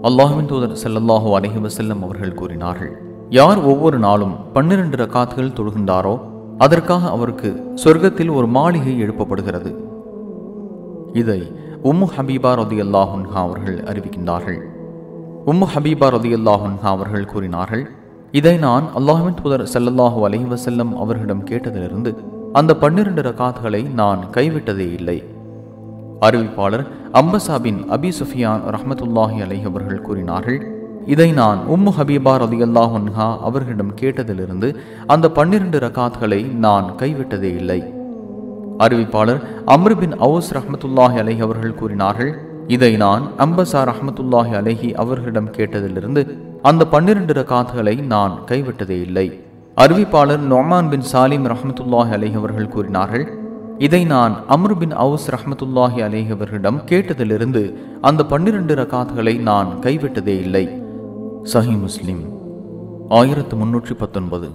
அல்லாஹ்வின் தூதர் ஸல்லல்லாஹு அலைஹி வஸல்லம் அவர்கள் கூறினார்கள், யார் ஒவ்வொரு நாளும் 12 ரக்காத்துகள் தொழுகின்றாரோ அதற்காக அவருக்கு சொர்க்கத்தில் ஒரு மாளிகை எழுப்பப்படுகிறது. இதை உம்மு ஹபீபா ரலியல்லாஹு அன்ஹா அவர்கள் அறிவிக்கின்றார்கள். உம்மு ஹபீபா ரலியல்லாஹு அன்ஹா அவர்கள் கூறினார்கள், இதை நான் அல்லாஹ்வின் தூதர் ஸல்லல்லாஹு அலைஹி வஸல்லம் அவர்களிடம் கேட்டதிலிருந்து அந்த 12 ரக்காத்துகளை நான் கைவிட்டதே இல்லை. அறிவிப்பாளர் அம்பஸா பின் அபி சுஃபியான் ரஹ்மத்துல்லாஹி அலைஹி அவர்கள் கூறினார்கள், இதை நான் உம்மு ஹபீபா ரலியல்லாஹு அன்ஹா அவர்களிடம் கேட்டதிலிருந்து அந்த 12 ரக்காத்துகளை நான் கைவிட்டதே இல்லை. அறிவிப்பாளர் அம்ர் பின் அவுஸ் ரஹ்மத்துல்லாஹி அலைஹி அவர்கள் கூறினார்கள், இதை நான் அம்பஸா ரஹ்மத்துல்லாஹி அலைஹி அவர்களிடம் கேட்டதிலிருந்து அந்த 12 ரக்காத்துகளை நான் கைவிட்டதே இல்லை. அறிவிப்பாளர் நுஅமான் பின் சாலிம் ரஹ்மத்துல்லாஹி அலைஹி அவர்கள் கூறினார்கள், இதை நான் அம்ர் பின் அவுஸ் ரஹ்மத்துல்லாஹி அலைஹி அவர்களிடம் கேட்டதிலிருந்து அந்த 12 ரக்காத்துகளை நான் கைவிட்டதே இல்லை. சஹீஹ் முஸ்லிம் 1319.